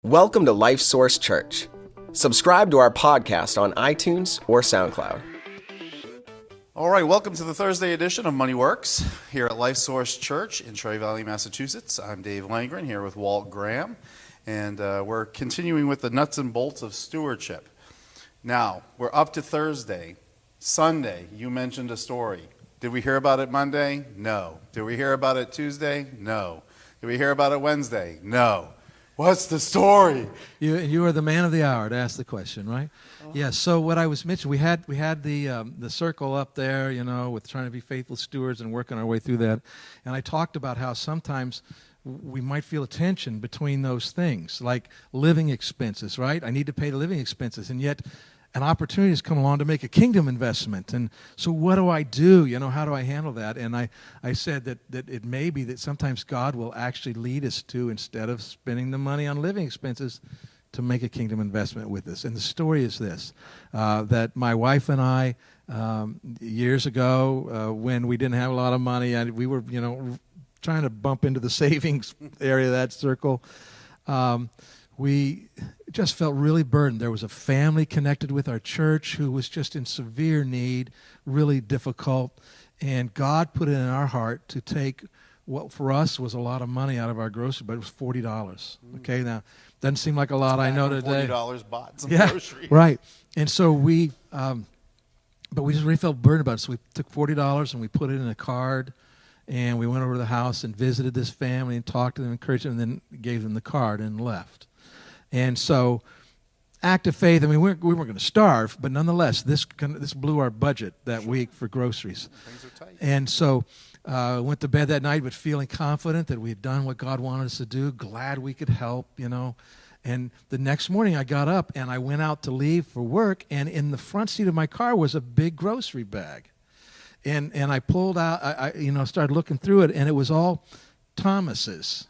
Welcome to Life Source Church. Subscribe to our podcast on iTunes or SoundCloud. All right, welcome to the Thursday edition of Money Works here at Life Source Church in Troy Valley, Massachusetts. I'm Dave Langren here with Walt Graham, and we're continuing with the nuts and bolts of stewardship. Now, we're up to Thursday. Sunday, you mentioned a story. Did we hear about it Monday? No. Did we hear about it Tuesday? No. Did we hear about it Wednesday? No. What's the story? You are the man of the hour to ask the question, right? Yeah. So what I was mentioning, we had the circle up there, with trying to be faithful stewards and working our way through that, and I talked about how sometimes we might feel a tension between those things, like living expenses, right? I need to pay the living expenses, and yet an opportunity has come along to make a kingdom investment. And so what do I do? How do I handle that? And I said that it may be that sometimes God will actually lead us to, instead of spending the money on living expenses, to make a kingdom investment with us. And the story is this, that my wife and I, years ago, when we didn't have a lot of money, and we were, trying to bump into the savings area of that circle, we just felt really burdened. There was a family connected with our church who was just in severe need, really difficult, and God put it in our heart to take what for us was a lot of money out of our grocery, but it was $40. Okay, now doesn't seem like a lot, I know today. $40 bought some groceries. Right. And so but we just really felt burdened about it. So we took $40 and we put it in a card, and we went over to the house and visited this family and talked to them, encouraged them, and then gave them the card and left. And so, act of faith. I mean, we weren't going to starve, but nonetheless, this blew our budget that week for groceries. Things are tight. And so, went to bed that night, but feeling confident that we had done what God wanted us to do. Glad we could help, And the next morning, I got up and I went out to leave for work, and in the front seat of my car was a big grocery bag, and I pulled out. I started looking through it, and it was all Thomas's.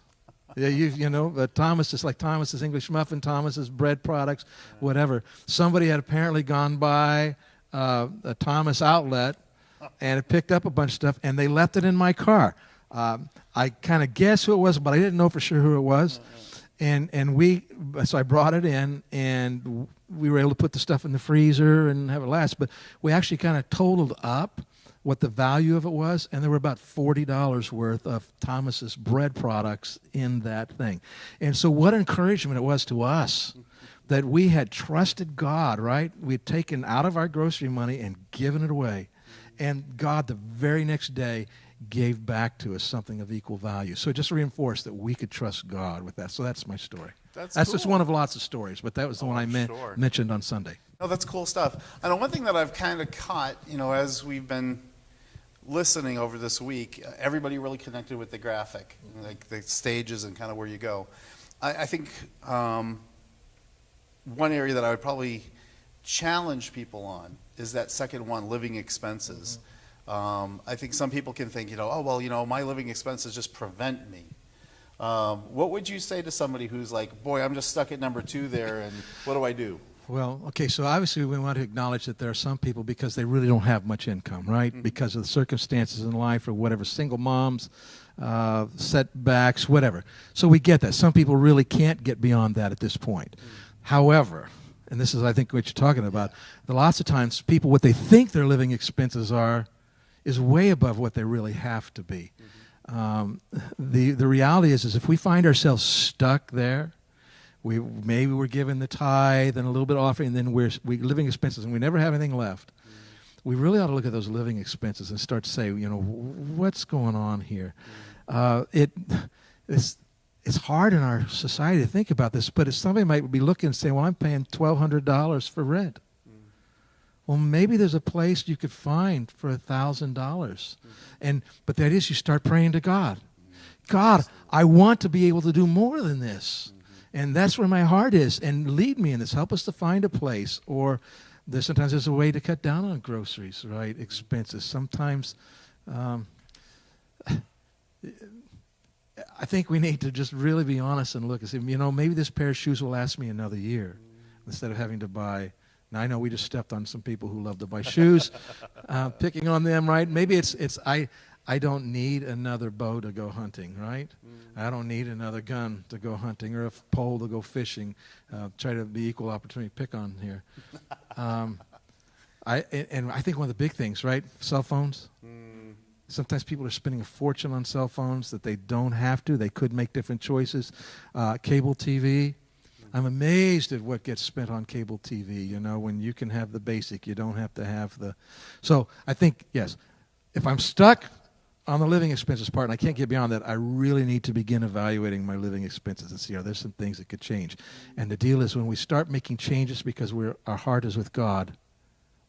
Yeah, Thomas is like Thomas's English muffin, Thomas's bread products, whatever. Somebody had apparently gone by a Thomas outlet and had picked up a bunch of stuff, and they left it in my car. I kind of guessed who it was, but I didn't know for sure who it was. So I brought it in, and we were able to put the stuff in the freezer and have it last. But we actually kind of totaled up what the value of it was, and there were about $40 worth of Thomas's bread products in that thing. And so what encouragement it was to us that we had trusted God, right? We had taken out of our grocery money and given it away. And God, the very next day, gave back to us something of equal value. So it just reinforced that we could trust God with that. So that's my story. That's cool. Just one of lots of stories, but that was the one I mentioned on Sunday. No, that's cool stuff. I know one thing that I've kind of caught, as we've been listening over this week, everybody really connected with the graphic, like the stages and kind of where you go. I think one area that I would probably challenge people on is that second one, living expenses. I think some people can think, my living expenses just prevent me. What would you say to somebody who's like, boy, I'm just stuck at number 2 there, and what do I do? Well, okay, so obviously we want to acknowledge that there are some people, because they really don't have much income, right? Mm-hmm. Because of the circumstances in life or whatever, single moms, setbacks, whatever. So we get that. Some people really can't get beyond that at this point. Mm-hmm. However, and this is, I think, what you're talking about, lots of times people, what they think their living expenses are is way above what they really have to be. Mm-hmm. The reality is if we find ourselves stuck there, maybe we're given the tithe and a little bit offering, and then we living expenses, and we never have anything left. Mm-hmm. We really ought to look at those living expenses and start to say, what's going on here? It's hard in our society to think about this, but if somebody might be looking and saying, well, I'm paying $1,200 for rent. Mm-hmm. Well, maybe there's a place you could find for $1,000. Mm-hmm. But that is, you start praying to God. Mm-hmm. God, I want to be able to do more than this. Mm-hmm. And that's where my heart is. And lead me in this. Help us to find a place. Or sometimes there's a way to cut down on groceries, right? Expenses. Sometimes I think we need to just really be honest and look and say, maybe this pair of shoes will last me another year instead of having to buy. Now, I know we just stepped on some people who love to buy shoes, picking on them, right? Maybe it's I don't need another bow to go hunting, right? I don't need another gun to go hunting or a pole to go fishing. Try to be equal opportunity pick on here. I think one of the big things, right? Cell phones. Sometimes people are spending a fortune on cell phones that they don't have to. They could make different choices. Cable TV. I'm amazed at what gets spent on cable TV, when you can have the basic. You don't have to have the... So I think, yes, if I'm stuck on the living expenses part and I can't get beyond that, I really need to begin evaluating my living expenses and see, are there some things that could change? And the deal is when we start making changes because our heart is with God,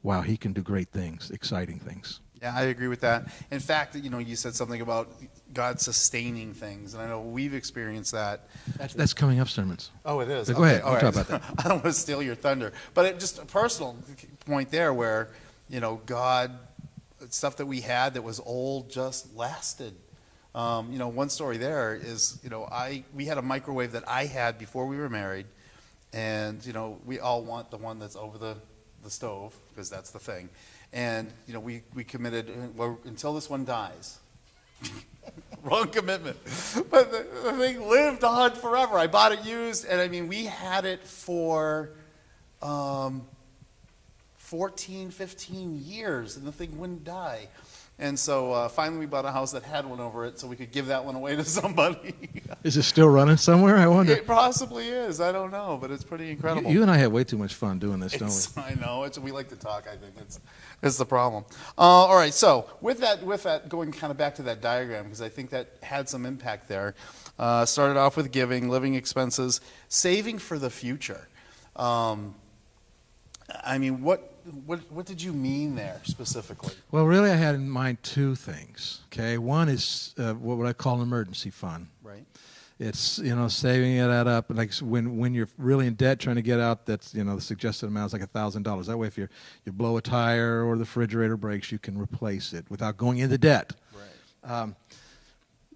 wow, he can do great things, exciting things. Yeah, I agree with that. In fact, you said something about God sustaining things, and I know we've experienced that. That's coming up sermons. Oh, it is. But go ahead. All We'll right. talk about that. I don't want to steal your thunder, but just a personal point there, where God, stuff that we had that was old just lasted. One story there is we had a microwave that I had before we were married, and we all want the one that's over the stove because that's the thing. And, we committed, until this one dies. Wrong commitment. But the thing lived on forever. I bought it used, and we had it for 14, 15 years, and the thing wouldn't die. And so finally we bought a house that had one over it so we could give that one away to somebody. Is it still running somewhere? I wonder. It possibly is. I don't know, but it's pretty incredible. You and I have way too much fun doing this, don't we? I know. We like to talk, I think. It's the problem. All right, so with that, going kind of back to that diagram, because I think that had some impact there. Started off with giving, living expenses, saving for the future. What did you mean there specifically? Well, really, I had in mind two things. Okay, one is what would I call an emergency fund. Right. It's saving it up, like when you're really in debt, trying to get out. That's the suggested amount is like $1,000. That way, if you blow a tire or the refrigerator breaks, you can replace it without going into debt. Right.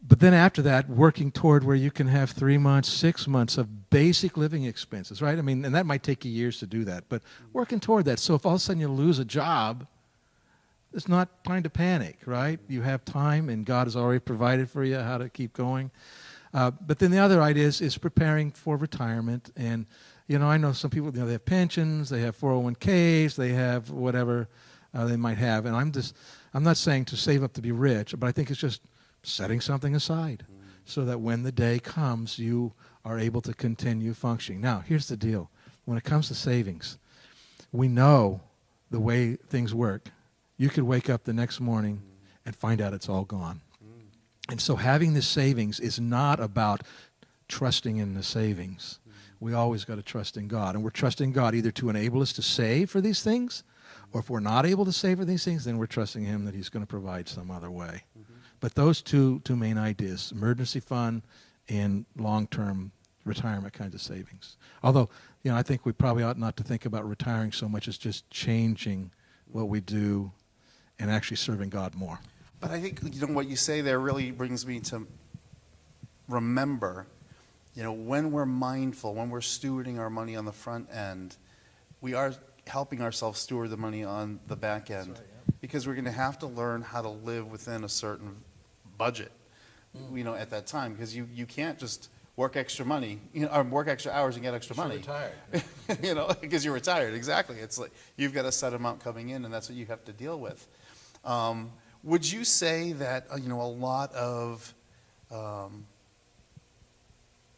But then after that, working toward where you can have 3 months, 6 months of basic living expenses, right? And that might take you years to do that, but working toward that. So if all of a sudden you lose a job, it's not time to panic, right? You have time, and God has already provided for you how to keep going. But then the other idea is preparing for retirement. And, I know some people, they have pensions, they have 401ks, they have whatever they might have. And I'm not saying to save up to be rich, but I think it's just setting something aside so that when the day comes, you are able to continue functioning. Now, here's the deal. When it comes to savings, we know the way things work. You could wake up the next morning and find out it's all gone. And so having this savings is not about trusting in the savings. We always got to trust in God. And we're trusting God either to enable us to save for these things, or if we're not able to save for these things, then we're trusting Him that He's going to provide some other way. But those two main ideas, emergency fund and long-term retirement kinds of savings. Although, I think we probably ought not to think about retiring so much as just changing what we do and actually serving God more. But I think, what you say there really brings me to remember, when we're mindful, when we're stewarding our money on the front end, we are helping ourselves steward the money on the back end. Right, yeah. Because we're going to have to learn how to live within a certain budget, at that time. Because you can't just work extra money, or work extra hours and get extra money. Retired. Because you're retired. Exactly. It's like you've got a set amount coming in, and that's what you have to deal with. Would you say that a lot of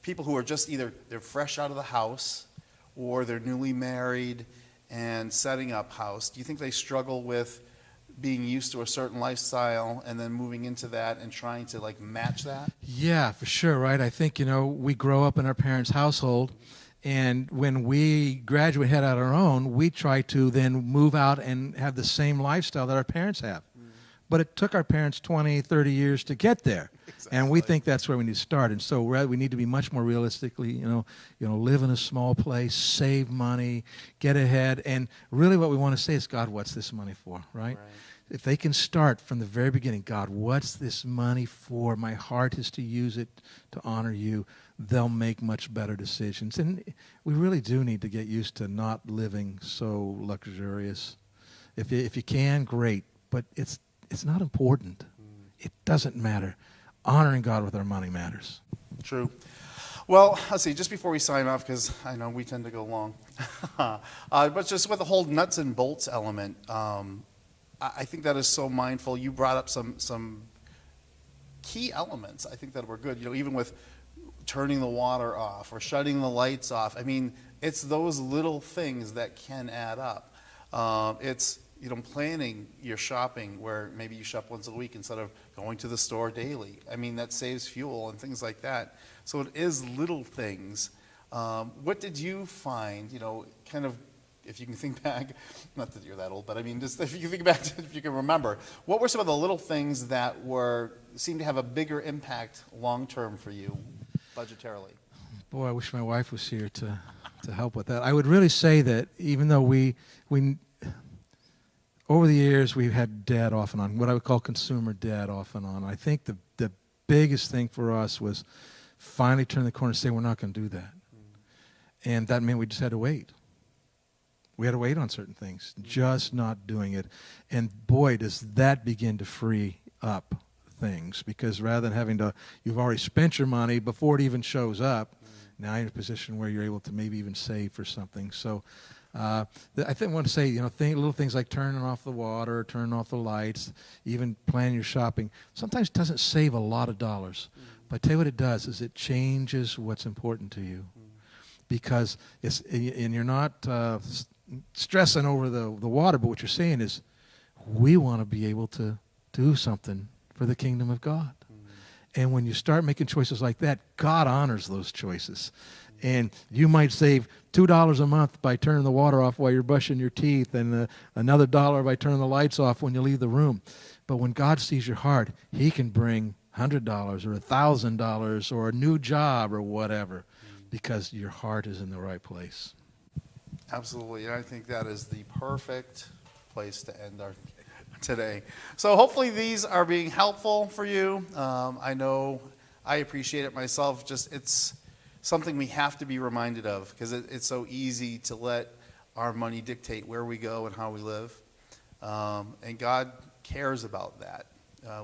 people who are just either they're fresh out of the house or they're newly married and setting up house, do you think they struggle with being used to a certain lifestyle and then moving into that and trying to match that? Yeah, for sure, right? I think, we grow up in our parents' household, and when we graduate, head out on our own, we try to then move out and have the same lifestyle that our parents have. But it took our parents 20, 30 years to get there. Exactly. And we think that's where we need to start. And so we need to be much more realistically, live in a small place, save money, get ahead. And really what we want to say is, God, what's this money for, right? If they can start from the very beginning, God, what's this money for? My heart is to use it to honor you. They'll make much better decisions. And we really do need to get used to not living so luxurious. If you can, great. But it's not important. it doesn't matter. Honoring God with our money matters. True. Well, let's see, just before we sign off, because I know we tend to go long, but just with the whole nuts and bolts element, I think that is so mindful. You brought up some key elements, I think, that were good. Even with turning the water off or shutting the lights off. I mean, it's those little things that can add up. It's planning your shopping where maybe you shop once a week instead of going to the store daily. I mean, that saves fuel and things like that. So it is little things. What did you find, kind of, if you can think back, not that you're that old, but I mean, just if you think back, if you can remember, what were some of the little things that seemed to have a bigger impact long-term for you, budgetarily? Boy, I wish my wife was here to help with that. I would really say that even though we over the years, we've had debt off and on, what I would call consumer debt off and on. I think the biggest thing for us was finally turn the corner and say, we're not going to do that. And that meant we just had to wait. We had to wait on certain things, just not doing it. And boy, does that begin to free up things, because rather than having to, you've already spent your money before it even shows up, now you're in a position where you're able to maybe even save for something. So I want to say, little things like turning off the water, turning off the lights, even planning your shopping, sometimes doesn't save a lot of dollars. But I tell you what it does is it changes what's important to you. Because and you're not stressing over the water, but what you're saying is, we want to be able to do something for the kingdom of God. And when you start making choices like that, God honors those choices. And you might save $2 a month by turning the water off while you're brushing your teeth, and another $1 by turning the lights off when you leave the room. But when God sees your heart, he can bring $100 or $1,000 or a new job or whatever, because your heart is in the right place. Absolutely, and I think that is the perfect place to end our today. So hopefully these are being helpful for you. I know I appreciate it myself. Just it's something we have to be reminded of, because it's so easy to let our money dictate where we go and how we live. And God cares about that,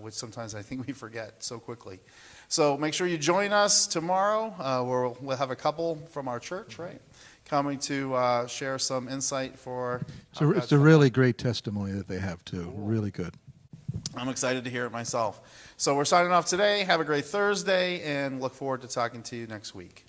which sometimes I think we forget so quickly. So make sure you join us tomorrow. We'll have a couple from our church, right, coming to share some insight for... It's a really great testimony that they have, too. Cool. Really good. I'm excited to hear it myself. So we're signing off today. Have a great Thursday, and look forward to talking to you next week.